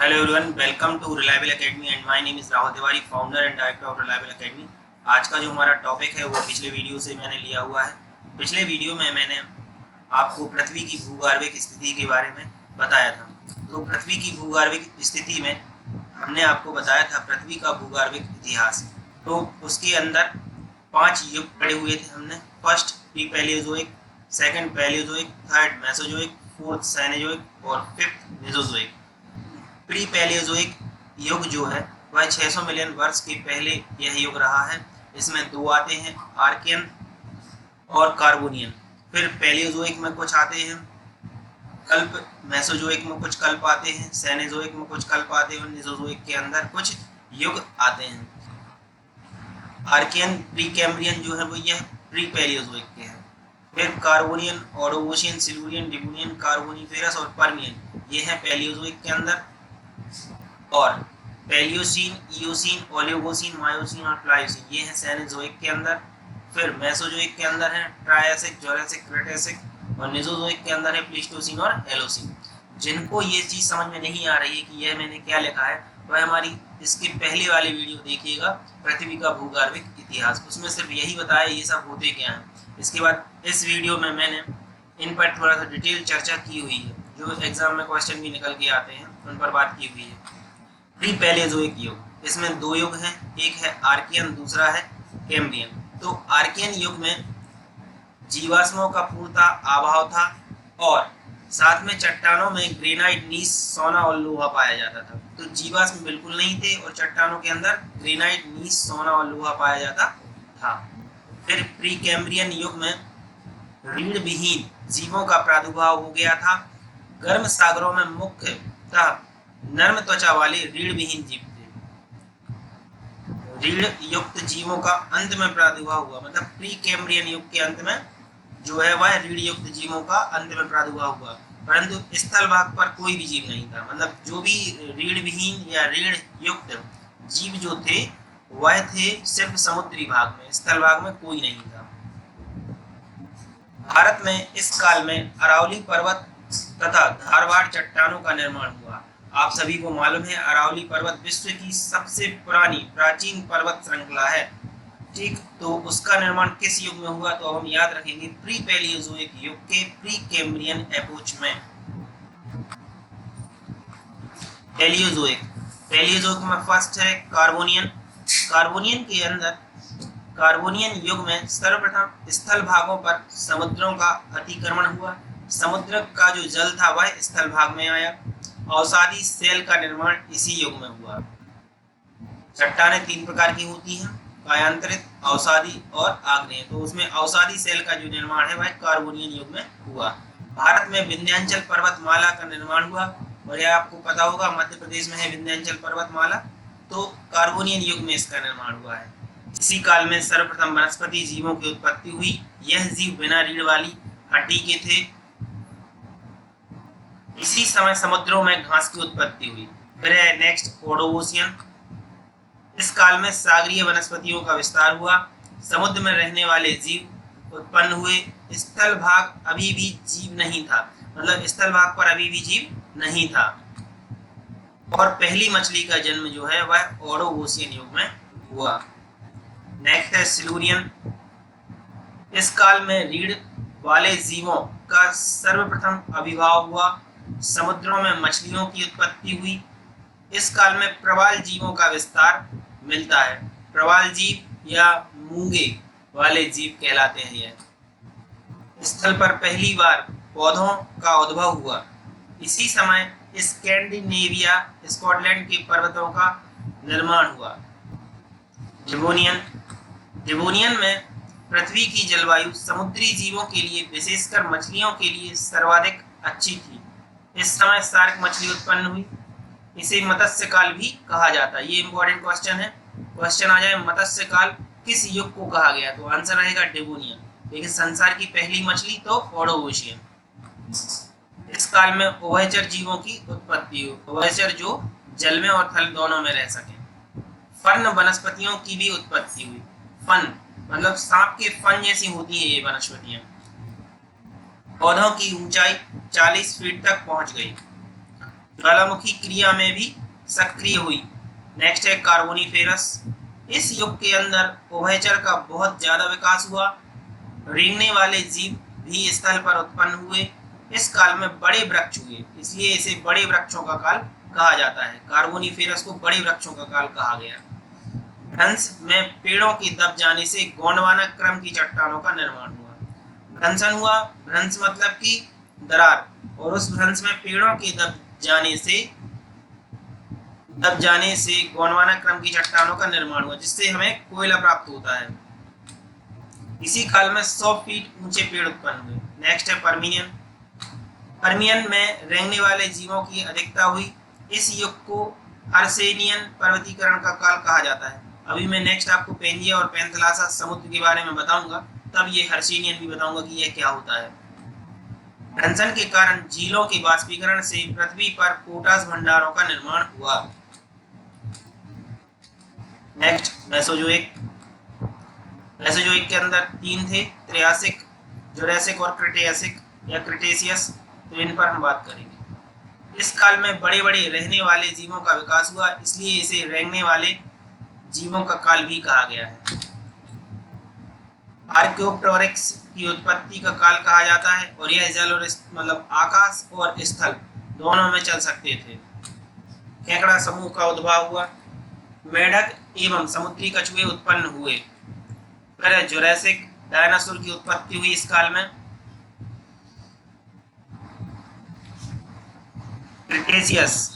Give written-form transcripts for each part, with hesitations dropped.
Hello everyone, welcome to Reliable Academy and my name is Rahul Tiwari, founder and director of Reliable Academy. आज का जो हमारा topic है वो पिछले वीडियो से मैंने लिया हुआ है। पिछले वीडियो में मैंने आपको पृथ्वी की भूगर्भिक स्थिति के बारे में बताया था। तो पृथ्वी की भूगर्भिक स्थिति में हमने आपको बताया था पृथ्वी का भूगर्भिक इतिहास। तो उसके अंदर 5 युग पड़े हुए थे हमने। First pre Palaeozoic, second Palaeozoic, third Mesozoic, fourth Cenozoic और फिफ्थ मेसोजोइक। प्री पैलियोजोइक युग जो है वह 600 मिलियन वर्ष के पहले यह युग रहा है। इसमें दो आते हैं, आर्कियन और कार्बोनियन। फिर पैलियोजोइक में कुछ आते हैं कल्प, मेसोजोइक में कुछ कल्प आते हैं, सेनेजोइक में कुछ कल्प आते हैं और मेसोजोइक के अंदर कुछ युग आते हैं। आर्कियन प्री कैम्ब्रियन जो है वो यह प्री पैलियोजोइक के हैं। फिर कार्बोनियन, ऑर्डोवोशियन, सिल्यूरियन, डिवोनियन, कार्बोनिफेरस और पर्मियन ये है पैलियोजोइक के अंदर। और पैलियोसीन, इयोसीन, ओलिगोसीन, मायोसीन और प्लायोसीन ये है सेनेजोइक के अंदर। फिर मेसोजोइक के अंदर है ट्रायसिक, जोरासिक, क्रेटेसिक और मेसोजोइक के अंदर है प्लीस्टोसीन और एलोसीन। जिनको ये चीज समझ में नहीं आ रही है कि यह मैंने क्या लिखा है, वह हमारी इसके पहले वाली वीडियो देखिएगा, पृथ्वी का भूगर्भिक इतिहास। उसमें सिर्फ यही बताया ये सब होते क्या है। इसके बाद इस वीडियो में मैंने इन पर थोड़ा सा डिटेल चर्चा की हुई है, जो एग्जाम में क्वेश्चन भी निकल के आते हैं उन पर बात की हुई है। प्री पैलियोजोइक युग, इसमें दो युग हैं, एक है आर्कियन, दूसरा है कैम्ब्रियन। तो आर्कियन युग में जीवाश्मों का पूर्णतः अभाव था और साथ में चट्टानों में ग्रेनाइट, नीस, सोना और लोहा पाया जाता था। तो जीवाश्म बिल्कुल नहीं थे और चट्टानों के अंदर ग्रेनाइट, नीस, सोना और लोहा पाया जाता था। फिर प्री कैम्ब्रियन युग में रीढ़ विहीन जीवों का प्रादुर्भाव हो गया था। गर्म सागरों में मुख्यतः नर्म त्वचा वाले रीढ़ विहीन जीव थे। रीढ़ युक्त जीवों का अंत में प्रादुर्भाव हुआ, मतलब प्री कैम्ब्रियन युग के अंत में जो है वह रीढ़ युक्त जीवों का अंत में प्रादुर्भाव हुआ, परंतु स्थल भाग पर कोई भी जीव नहीं था। मतलब जो भी रीढ़ विहीन या रीढ़ युक्त जीव जो थे वह थे सिर्फ समुद्री भाग में, स्थल भाग में कोई नहीं था। भारत में इस काल में अरावली पर्वत तथा धारवाड़ चट्टानों का निर्माण हुआ। आप सभी को मालूम है अरावली पर्वत विश्व की सबसे पुरानी प्राचीन पर्वत श्रृंखला है। ठीक, तो उसका निर्माण किस युग में हुआ? तो हम याद रखेंगे प्री पैलियोजोइक युग के प्री कैम्ब्रियन एपोच में। पैलियोजोइक, पैलियोजोइक में फर्स्ट है कार्बोनियन। कार्बोनियन के अंदर कार्बोनियन युग में सर्वप्रथम स्थल भागों पर समुद्रों का अतिक्रमण हुआ। समुद्र का जो जल था वह स्थल भाग में आया। औषधि सेल का निर्माण इसी युग में हुआ। चट्टानें 3 प्रकार की होती हैं, कायांतरित, औषधि और आग्नेय। तो उसमें औषधि सेल का जो निर्माण है वह कार्बोनियन युग में हुआ। भारत में विंध्याचल पर्वतमाला का निर्माण हुआ और यह आपको पता होगा मध्य प्रदेश में है विंध्याचल पर्वतमाला। तो कार्बोनियन युग में इसका निर्माण हुआ है। इसी काल में सर्वप्रथम वनस्पति जीवों की उत्पत्ति हुई। यह जीव बिना रीढ़ वाली हड्डी के थे। इसी समय समुद्रों में घास की उत्पत्ति हुई। फिर है नेक्स्ट ओडोवोशियन। इस काल में सागरीय वनस्पतियों का विस्तार हुआ। समुद्र में रहने वाले जीव उत्पन्न हुए। स्थल भाग अभी भी जीव नहीं था, मतलब स्थल भाग पर अभी भी जीव नहीं था। और पहली मछली का जन्म जो है वह ओडोवोशियन युग में हुआ। नेक्स्ट है सिल्यूरियन। इस काल में रीढ़ वाले जीवों का सर्वप्रथम आविर्भाव हुआ। समुद्रों में मछलियों की उत्पत्ति हुई। इस काल में प्रवाल जीवों का विस्तार मिलता है। प्रवाल जीव या मूंगे वाले जीव कहलाते हैं। यह स्थल पर पहली बार पौधों का उद्भव हुआ। इसी समय स्कैंडिनेविया, स्कॉटलैंड के पर्वतों का निर्माण हुआ। डिवोनियन, डिवोनियन में पृथ्वी की जलवायु समुद्री जीवों के लिए, विशेषकर मछलियों के लिए सर्वाधिक अच्छी थी। इस समय शार्क मछली उत्पन्न हुई। इसे मत्स्य काल भी कहा जाता है। ये इंपॉर्टेंट क्वेश्चन है। क्वेश्चन आ जाए मत्स्य काल किस युग को कहा गया, तो आंसर रहेगा डिवोनियन। लेकिन संसार की पहली मछली तो ओडोवोशियन। इस काल में उभयचर जीवों की उत्पत्ति हुई। उभयचर जो जल में और थल दोनों में रह सके। फर्न वनस्पतियों की भी उत्पत्ति हुई। फन मतलब सांप के फन जैसी होती है ये वनस्पतियां। पौधों की ऊंचाई 40 फीट तक पहुंच गई। ज्वालामुखी क्रिया में भी सक्रिय हुई। नेक्स्ट है कार्बोनिफेरस। इस युग के अंदर उभयचर का बहुत ज्यादा विकास हुआ। रेंगने वाले जीव भी स्थल पर उत्पन्न हुए। इस काल में बड़े वृक्ष हुए, इसलिए इसे बड़े वृक्षों का काल कहा जाता है। कार्बोनिफेरस को बड़े वृक्षों का काल कहा गया। भ्रंश में पेड़ों के दब जाने से गोंडवाना क्रम की चट्टानों का निर्माण हुआ। भ्रंशन हुआ, भ्रंश मतलब कि दरार, और उस भ्रंश में पेड़ों के दब जाने से गोंडवाना क्रम की चट्टानों का निर्माण हुआ, जिससे हमें कोयला प्राप्त होता है। इसी काल में 100 फीट ऊंचे पेड़ उत्पन्न हुए। नेक्स्ट है पर्मियन। पर्मियन में रेंगने वाले जीवों की अधिकता हुई। इस युग को हर्सेनियन पर्वतीकरण का काल कहा जाता है। अभी मैं नेक्स्ट आपको पेंजिया और पैंथलासा समुद्र के बारे में बताऊंगा, तब ये हर्सेनियन भी बताऊंगा कि यह क्या होता है। भ्रंशन के कारण झीलों के बाष्पीकरण से पृथ्वी पर पोटास भंडारों का निर्माण हुआ। Next Mesozoic. मेसोजोइक के अंदर 3 थे, त्रियासिक, जुरासिक और क्रिटेशिक या क्रिटेशियस, तो इन पर हम बात करेंगे। इस काल में बड़े बड़े रहने वाले जीवों का विकास हुआ, इसलिए इसे रेंगने वाले जीवों का काल भी कहा गया है। आर्कियोप्टेरिक्स की उत्पत्ति का काल कहा जाता है, और यह जल और मतलब आकाश और स्थल दोनों में चल सकते थे। केकड़ा समूह का उद्भव हुआ। मेढक एवं समुद्री कछुए उत्पन्न हुए। फिर जुरासिक डायनासोर की उत्पत्ति हुई इस काल में। क्रिटेशियस,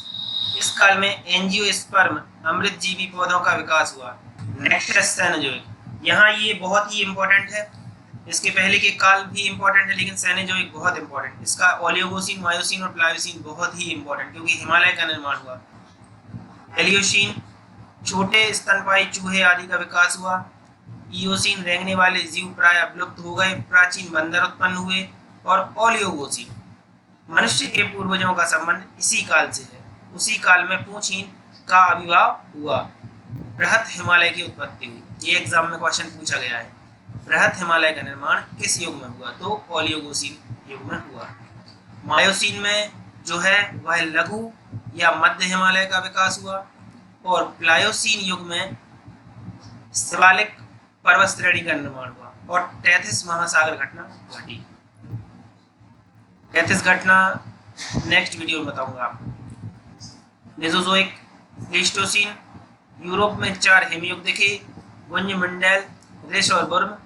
इस काल में एंजियोस्पर्म अमृतजीवी पौधों का विकास हुआ। नेक्स्ट है सेनोजोइक। यहाँ ये बहुत ही इंपॉर्टेंट है, इसके पहले के काल भी इंपॉर्टेंट है, लेकिन सेनोजोइक बहुत इंपॉर्टेंट। इसका ओलिगोसीन, मायोसीन और प्लायोसीन बहुत ही इंपॉर्टेंट, क्योंकि हिमालय का निर्माण हुआ। एलियोसीन, छोटे स्तनपायी चूहे आदि का विकास हुआ। इयोसीन, रेंगने वाले जीव प्राय विलुप्त हो गए, प्राचीन बंदर उत्पन्न हुए। और ओलियोगोसीन, मनुष्य के पूर्वजों का संबंध इसी काल से है। उसी काल में पूंछहीन का आविर्भाव हुआ। बृहत हिमालय की उत्पत्ति हुई। ये एग्जाम में क्वेश्चन पूछा गया है। बृहत हिमालय का निर्माण किस युग में हुआ? तो ओलियोगोसीन युग में हुआ। मायोसीन में जो है वह लघु या मध्य हिमालय का विकास हुआ, और प्लायोसीन युग में शिवालिक पर्वत श्रेणी का निर्माण हुआ, और टेथिस महासागर घटना घटी। टेथिस घटना नेक्स्ट वीडियो में बताऊंगा आपको। मेसोजोइक, प्लीस्टोसीन, यूरोप में 4 हिमयुग दिखे, गुंजमंडल, ऋष और बुर्म।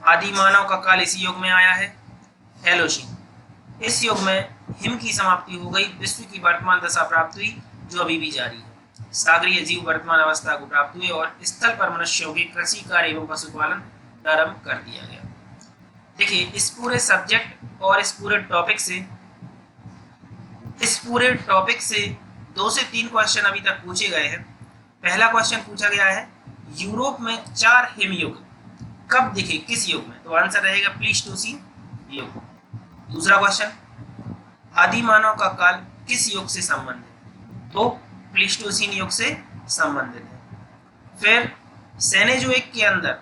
आदि मानव का काल इसी युग में आया है। हेलोशीन, इस युग में हिम की समाप्ति हो गई, विश्व की वर्तमान दशा प्राप्त हुई, जो अभी भी जारी है। सागरीय जीव वर्तमान अवस्था को प्राप्त हुए, और स्थल पर मनुष्यों के कृषि कार्य एवं पशुपालन प्रारंभ कर दिया गया। देखिए, इस पूरे सब्जेक्ट और इस पूरे टॉपिक से 2 से 3 क्वेश्चन अभी तक पूछे गए हैं। पहला क्वेश्चन पूछा गया है, यूरोप में 4 हिमयुग कब दिखे, किस युग में? तो आंसर रहेगा प्लीस्टोसीन युग। दूसरा क्वेश्चन, आदि मानव का काल किस युग से संबंधित? तो प्लीस्टोसीन युग से संबंधित है। फिर सेनेजोइक के अंदर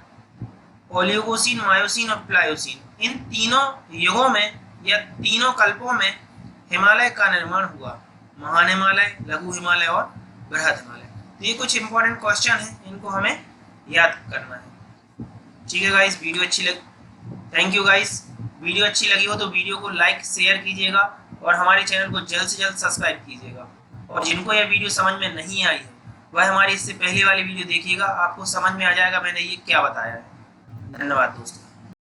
ओलिगोसीन, मायोसीन और प्लायोसीन, इन तीनों युगों में या तीनों कल्पों में हिमालय का निर्माण हुआ। महान हिमालय, लघु हिमालय और बृहद हिमालय। तो ये कुछ इंपॉर्टेंट क्वेश्चन हैं, इनको हमें याद करना है। ठीक है गाइस, वीडियो अच्छी लगी, थैंक यू गाइस। वीडियो अच्छी लगी हो तो वीडियो को लाइक शेयर कीजिएगा, और हमारे चैनल को जल्द से जल्द सब्सक्राइब कीजिएगा। और जिनको यह वीडियो समझ में नहीं आई है, वह हमारी इससे पहले वाली वीडियो देखिएगा, आपको समझ में आ जाएगा मैंने ये क्या बताया है। धन्यवाद दोस्तों।